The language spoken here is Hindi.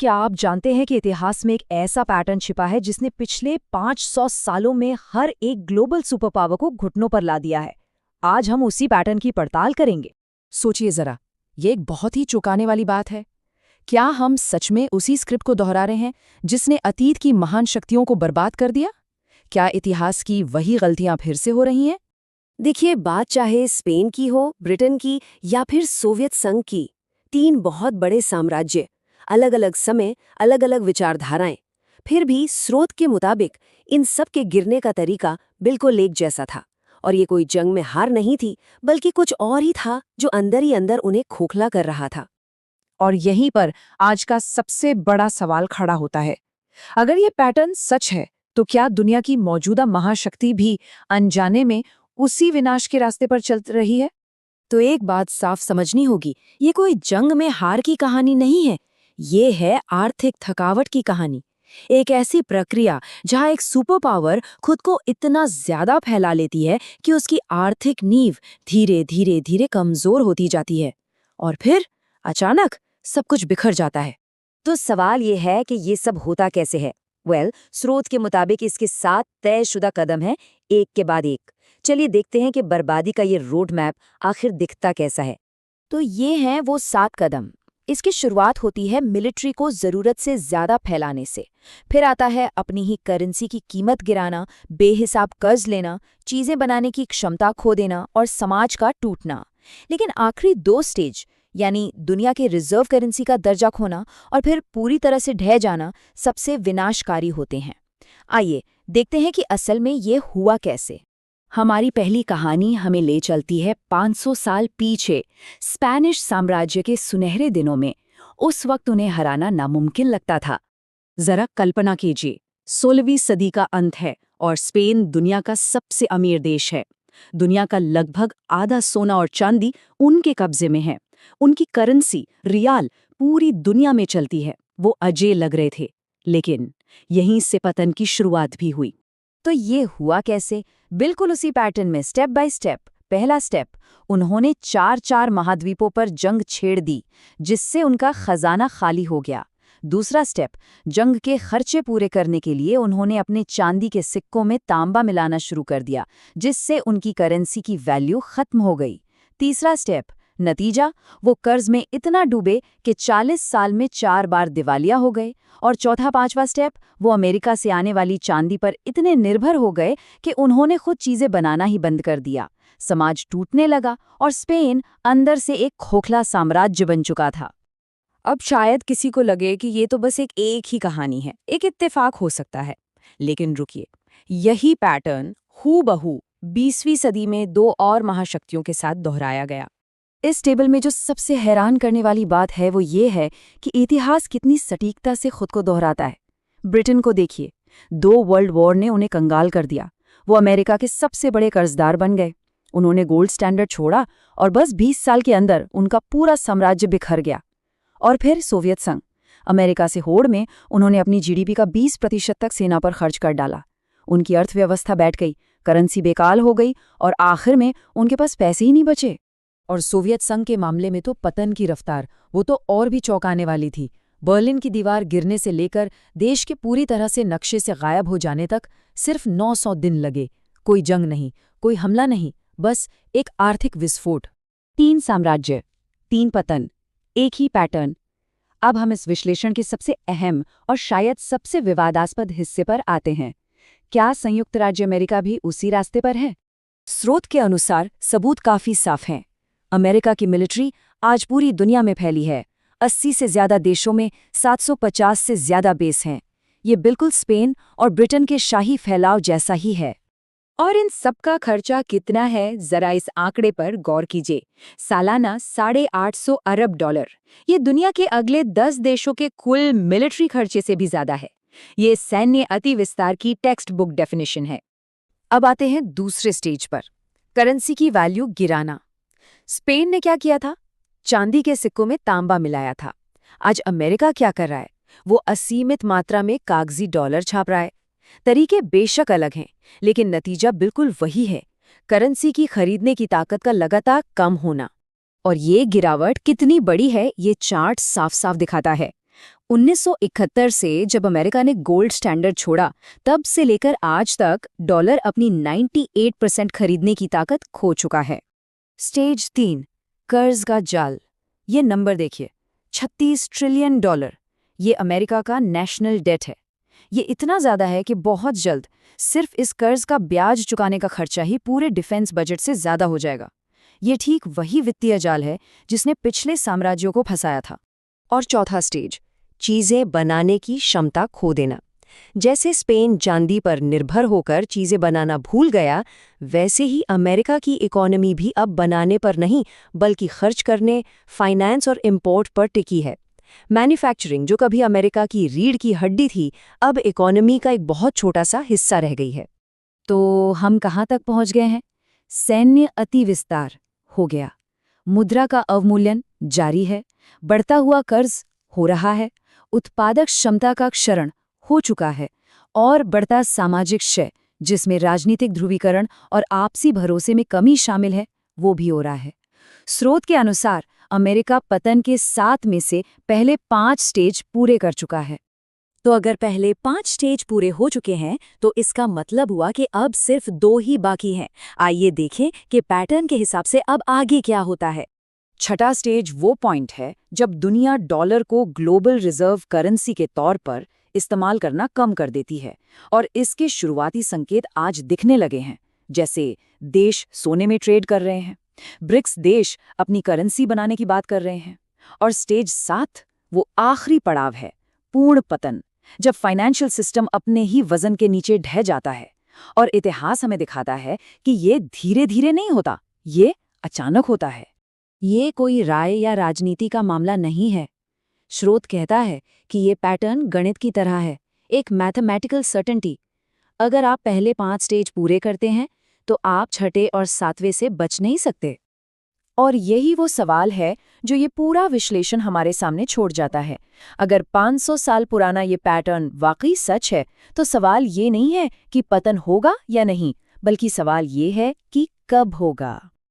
क्या आप जानते हैं कि इतिहास में एक ऐसा पैटर्न छिपा है जिसने पिछले 500 सालों में हर एक ग्लोबल सुपर पावर को घुटनों पर ला दिया है। आज हम उसी पैटर्न की पड़ताल करेंगे। सोचिए जरा, ये एक बहुत ही चौंकाने वाली बात है। क्या हम सच में उसी स्क्रिप्ट को दोहरा रहे हैं जिसने अतीत की महान शक्तियों को बर्बाद कर दिया? क्या इतिहास की वही गलतियां फिर से हो रही हैं? देखिए, बात चाहे स्पेन की हो, ब्रिटेन की या फिर सोवियत संघ की, तीन बहुत बड़े साम्राज्य, अलग अलग समय, अलग अलग विचारधाराएं। फिर भी स्रोत के मुताबिक इन सब के गिरने का तरीका बिल्कुल एक जैसा था। और ये कोई जंग में हार नहीं थी, बल्कि कुछ और ही था जो अंदर ही अंदर उन्हें खोखला कर रहा था। और यहीं पर आज का सबसे बड़ा सवाल खड़ा होता है। अगर ये पैटर्न सच है, तो क्या दुनिया की मौजूदा महाशक्ति भी अनजाने में उसी विनाश के रास्ते पर चल रही है? तो एक बात साफ समझनी होगी, ये कोई जंग में हार की कहानी नहीं है। ये है आर्थिक थकावट की कहानी। एक ऐसी प्रक्रिया जहां एक सुपर पावर खुद को इतना ज्यादा फैला लेती है कि उसकी आर्थिक नींव धीरे धीरे धीरे कमजोर होती जाती है, और फिर अचानक सब कुछ बिखर जाता है। तो सवाल ये है कि ये सब होता कैसे है? स्रोत के मुताबिक इसके 7 तयशुदा कदम हैं, एक के बाद एक। चलिए देखते हैं कि बर्बादी का ये रोड मैप आखिर दिखता कैसा है। तो ये हैं वो 7 कदम। इसकी शुरुआत होती है मिलिट्री को जरूरत से ज्यादा फैलाने से। फिर आता है अपनी ही करेंसी की कीमत गिराना, बेहिसाब कर्ज लेना, चीजें बनाने की क्षमता खो देना और समाज का टूटना। लेकिन आखिरी 2 स्टेज, यानी दुनिया के रिजर्व करेंसी का दर्जा खोना और फिर पूरी तरह से ढह जाना, सबसे विनाशकारी होते हैं। आइए देखते हैं कि असल में ये हुआ कैसे। हमारी पहली कहानी हमें ले चलती है 500 साल पीछे, स्पेनिश साम्राज्य के सुनहरे दिनों में। उस वक्त उन्हें हराना नामुमकिन लगता था। जरा कल्पना कीजिए, 16वीं सदी का अंत है और स्पेन दुनिया का सबसे अमीर देश है। दुनिया का लगभग आधा सोना और चांदी उनके कब्जे में है। उनकी करेंसी रियाल पूरी दुनिया में चलती है। वो अजेय लग रहे थे, लेकिन यहीं से पतन की शुरुआत भी हुई। तो ये हुआ कैसे? बिल्कुल उसी पैटर्न में, स्टेप बाय स्टेप। पहला स्टेप, उन्होंने 4 महाद्वीपों पर जंग छेड़ दी, जिससे उनका खजाना खाली हो गया। दूसरा स्टेप, जंग के खर्चे पूरे करने के लिए उन्होंने अपने चांदी के सिक्कों में तांबा मिलाना शुरू कर दिया, जिससे उनकी करेंसी की वैल्यू खत्म हो गई। तीसरा स्टेप, नतीजा, वो कर्ज में इतना डूबे कि 40 साल में 4 बार दिवालिया हो गए। और चौथा 5वां स्टेप, वो अमेरिका से आने वाली चांदी पर इतने निर्भर हो गए कि उन्होंने खुद चीजें बनाना ही बंद कर दिया। समाज टूटने लगा और स्पेन अंदर से एक खोखला साम्राज्य बन चुका था। अब शायद किसी को लगे कि ये तो बस एक ही कहानी है, एक इत्तेफाक हो सकता है। लेकिन रुकिए, यही पैटर्न हूबहू 20वीं सदी में 2 और महाशक्तियों के साथ दोहराया गया। इस टेबल में जो सबसे हैरान करने वाली बात है वो ये है कि इतिहास कितनी सटीकता से खुद को दोहराता है। ब्रिटेन को देखिए, 2 वर्ल्ड वॉर ने उन्हें कंगाल कर दिया। वो अमेरिका के सबसे बड़े कर्जदार बन गए। उन्होंने गोल्ड स्टैंडर्ड छोड़ा और बस 20 साल के अंदर उनका पूरा साम्राज्य बिखर गया। और फिर सोवियत संघ, अमेरिका से होड़ में उन्होंने अपनी जीडीपी का 20% तक सेना पर खर्च कर डाला। उनकी अर्थव्यवस्था बैठ गई, करेंसी बेकाल हो गई और आखिर में उनके पास पैसे ही नहीं बचे। और सोवियत संघ के मामले में तो पतन की रफ्तार, वो तो और भी चौंकाने वाली थी। बर्लिन की दीवार गिरने से लेकर देश के पूरी तरह से नक्शे से गायब हो जाने तक सिर्फ 900 दिन लगे। कोई जंग नहीं, कोई हमला नहीं, बस एक आर्थिक विस्फोट। 3 साम्राज्य, 3 पतन, एक ही पैटर्न। अब हम इस विश्लेषण के सबसे अहम और शायद सबसे विवादास्पद हिस्से पर आते हैं। क्या संयुक्त राज्य अमेरिका भी उसी रास्ते पर है? स्रोत के अनुसार सबूत काफी साफ हैं। अमेरिका की मिलिट्री आज पूरी दुनिया में फैली है। 80 से ज्यादा देशों में 750 से ज्यादा बेस हैं। ये बिल्कुल स्पेन और ब्रिटेन के शाही फैलाव जैसा ही है। और इन सब का खर्चा कितना है, जरा इस आंकड़े पर गौर कीजिए। सालाना $850 अरब। ये दुनिया के अगले 10 देशों के कुल मिलिट्री खर्चे से भी ज्यादा है। ये सैन्य अति विस्तार की टेक्स्ट बुक डेफिनेशन है। अब आते हैं दूसरे स्टेज पर, करेंसी की वैल्यू गिराना। स्पेन ने क्या किया था? चांदी के सिक्कों में तांबा मिलाया था। आज अमेरिका क्या कर रहा है? वो असीमित मात्रा में कागजी डॉलर छाप रहा है। तरीके बेशक अलग हैं, लेकिन नतीजा बिल्कुल वही है, करेंसी की खरीदने की ताकत का लगातार कम होना। और ये गिरावट कितनी बड़ी है, ये चार्ट साफ साफ दिखाता है। 1971 से जब अमेरिका ने गोल्ड स्टैंडर्ड छोड़ा, तब से लेकर आज तक डॉलर अपनी 98% खरीदने की ताकत खो चुका है। स्टेज 3, कर्ज का जाल। ये नंबर देखिए, $36 ट्रिलियन। ये अमेरिका का नेशनल डेट है। ये इतना ज़्यादा है कि बहुत जल्द सिर्फ इस कर्ज का ब्याज चुकाने का खर्चा ही पूरे डिफेंस बजट से ज़्यादा हो जाएगा। ये ठीक वही वित्तीय जाल है जिसने पिछले साम्राज्यों को फंसाया था। और चौथा स्टेज, चीजें बनाने की क्षमता खो देना। जैसे स्पेन चांदी पर निर्भर होकर चीजें बनाना भूल गया, वैसे ही अमेरिका की इकोनॉमी भी अब बनाने पर नहीं बल्कि खर्च करने, फाइनेंस और इंपोर्ट पर टिकी है। मैन्युफैक्चरिंग, जो कभी अमेरिका की रीढ़ की हड्डी थी, अब इकोनॉमी का एक बहुत छोटा सा हिस्सा रह गई है। तो हम कहाँ तक पहुँच गए हैं? सैन्य अतिविस्तार हो गया, मुद्रा का अवमूल्यन जारी है, बढ़ता हुआ कर्ज हो रहा है, उत्पादक क्षमता का क्षरण हो चुका है, और बढ़ता सामाजिक क्षय, जिसमें राजनीतिक ध्रुवीकरण और आपसी भरोसे में कमी शामिल है, वो भी हो रहा है। स्रोत के अनुसार अमेरिका पतन के 7 में से पहले 5 स्टेज पूरे कर चुका है। तो अगर पहले 5 स्टेज पूरे हो चुके हैं, तो इसका मतलब हुआ कि अब सिर्फ 2 ही बाकी हैं। आइए देखें कि पैटर्न के हिसाब से अब आगे क्या होता है। छठा स्टेज वो पॉइंट है जब दुनिया डॉलर को ग्लोबल रिजर्व करेंसी के तौर पर इस्तेमाल करना कम कर देती है, और इसके शुरुआती संकेत आज दिखने लगे हैं। जैसे देश सोने में ट्रेड कर रहे हैं, ब्रिक्स देश अपनी करेंसी बनाने की बात कर रहे हैं। और स्टेज 7 वो आखिरी पड़ाव है, पूर्ण पतन, जब फाइनेंशियल सिस्टम अपने ही वजन के नीचे ढह जाता है। और इतिहास हमें दिखाता है कि ये धीरे धीरे नहीं होता, ये अचानक होता है। ये कोई राय या राजनीति का मामला नहीं है। स्रोत कहता है कि ये पैटर्न गणित की तरह है, एक मैथमेटिकल सर्टेनिटी। अगर आप पहले 5 स्टेज पूरे करते हैं, तो आप छठे और 7वें से बच नहीं सकते। और यही वो सवाल है जो ये पूरा विश्लेषण हमारे सामने छोड़ जाता है। अगर 500 साल पुराना ये पैटर्न वाकई सच है, तो सवाल ये नहीं है कि पतन होगा या नहीं, बल्कि सवाल ये है कि कब होगा।